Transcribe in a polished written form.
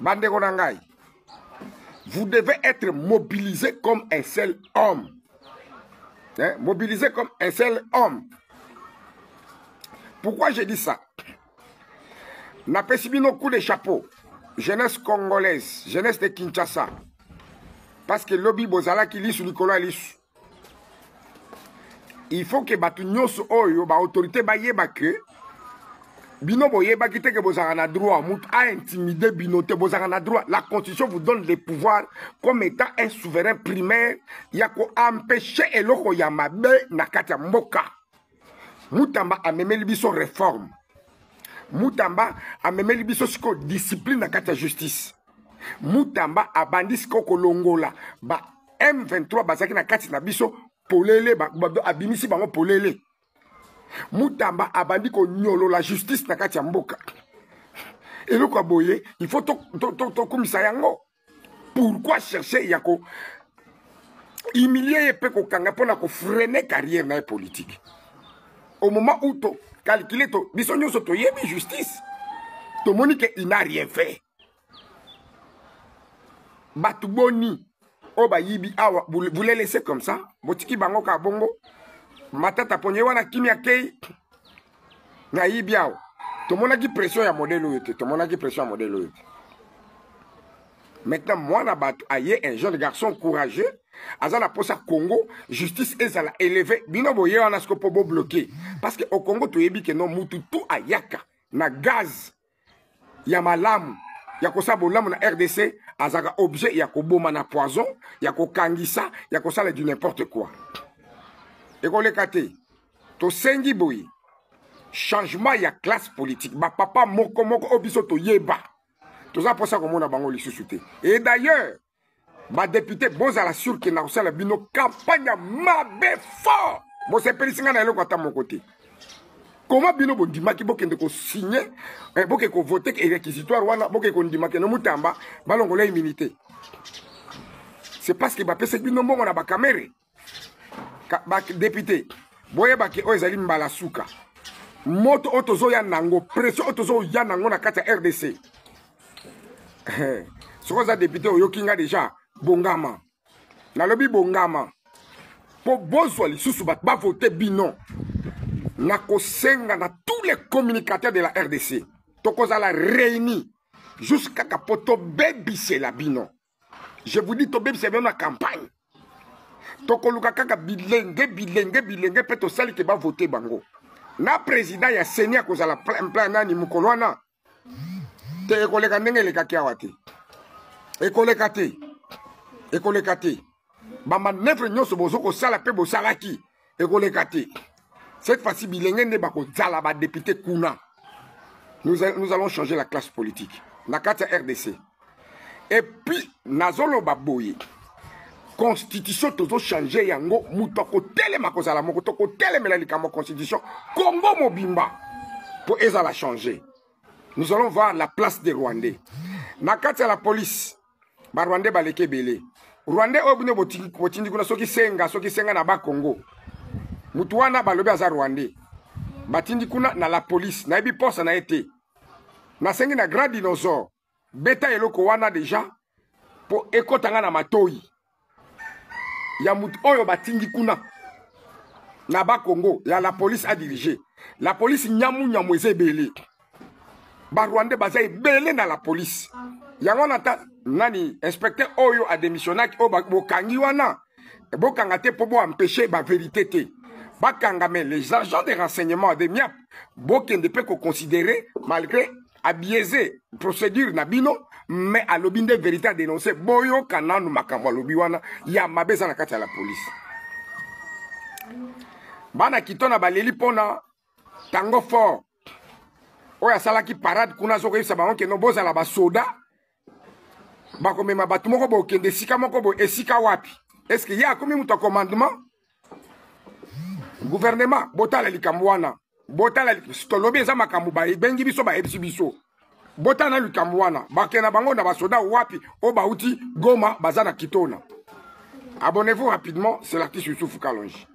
Bandeko Nangai, vous devez être mobilisé comme un seul homme. Hein? Mobilisé comme un seul homme. Pourquoi j'ai dit ça? N'a pas subi nos coups de chapeau. Jeunesse congolaise, jeunesse de Kinshasa. Parce que lobby bozala qui lit sur Nicolas Lisu. Il faut que batu nyonso oyo ba autorité ba yeba que bino boyeba ki te que bozala na droit mut a intimider bino te bozala na droit. La constitution vous donne le pouvoir comme étant un souverain primaire yako empêcher eloko ya mabe na kati ya mboka. Mutamba amemeli biso réforme. Mutamba amemeli biso siko discipline na kati ya justice. Mutamba abandi siko kolongola ba M23 bazaki na kati na biso polele abimisi bango polele. Mutamba abandi ko nyolo la justice na kati ya mboka. Eloko aboye, il faut to komisa yango. Pourquoi chercher yako humilier yepe ko kanga pona ko freiner carrière na politique. Au moment où tu calcules, biso nyonso to yebi justice. To monique il n'a rien fait. Batuboni oba yibi awa vous les laissez comme ça. Botiki bango ka bongo. Matata ponye wana kimia kei. Na yibi awa. To monaki pression ya modèle yote. To monaki pression ya modèle yote. Maintenant moi na batu aye un jeune garçon courageux. Azala posa Congo, justice ezala élevé. Bino boye wana sko pobo bloqué. Parce que au Congo to yebi ke non mutu tout ayaka na gaz ya malamu. Yako sa bolamu na RDC azaka objet yako boma na poison, yako kangisa, yako sala du n'importe quoi. Eko le kate. To sengi boye. Changement ya classe politique. Ba papa moko obiso to yeba. To za posa komona bango lisusu te. Et d'ailleurs ma député bozala sûr que na osala bino campagne mabe fort. Bon c'est perisinga na eloko ata mon côté. Comment bino bondimaki bokende ko signer boke ko voter et réquisitoire wana boke ko ndimaki no mutamba balongola immunité. C'est parce que ba pese bino mbongo na ba caméra. Ba député boye ba ki oyezali mbala suka. Moto otozo ya nango pression otozo ya nango na kati ya RDC. Sokoza député oyokinga déjà Bongama. Na lobi Bongama. Po bozwa lisusu bat ba voter bino. Na kosenga na tous les communicateurs de la RDC. Tokoza la réunis jusqu'à kapoto bebise la bino. Je vous dis to bebise bien na campagne. Toko luka kaka bilenge peto sali ke ba voter bango. Na président ya Seigneur kozala plan nani mukolwana. Te ekoleka ndenge le kakia wate. Ekoleka te. Ekoleka te. Bamba neuf nyonso bozoko sala pe bosalaki. Ekoleka te. Cette fois-ci bilenge ne bako zala ba député kuna. Nous allons changer la classe politique. Na kati RDC. Et puis nazolo baboye. Constitution tozo changer yango mutoko telema kozala moko toko telemela likamo constitution Congo mobimba pour ezala changer. Nous allons voir la place des Rwandais. Na kati la police ba Rwandais baleke belé. Rwandais obune botindi kuna soki senga na ba Congo. Mutu wana balobi aza Rwandais. Batindi kuna na la police na ebi posa na été. Na sengi na grand dinosaure. Beta eloko wana déjà pour ekotanga na matoi. Ya mutu oyo batindi kuna na ba Congo, ya la police a dirigé. La police nyamu ezebele. Ba Rwandais baza ebele na la police. Yango nata nani inspecteur oyo a démissionné o bokangi wana. Bokanga te po bo empêcher ba vérité te. Bakanga mais les agents de renseignement de MIAP bokende pe ko considérer malgré a biaisé procédure na bino mais à l'obinde vérité à dénoncer boyo kananu makambo lobi wana ya mabeza na kati ya la police. Bana kitona baleli pona tango fort. Oya salaki parade kuna zoko yisa bango ke no bozala ba soda. Bako mema batu moko bo kende sika moko bo esika wapi. Est-ce qu'il y a combien de commandement? Gouvernement botala likambo wana. Botala stolobi za makambo ba bengi biso ba ebisi biso. Botana likambo wana. Bakena bango na ba soda wapi o ba uti Goma bazana kitona. Abonnez-vous rapidement, c'est l'artiste Youssoufou Kalonji.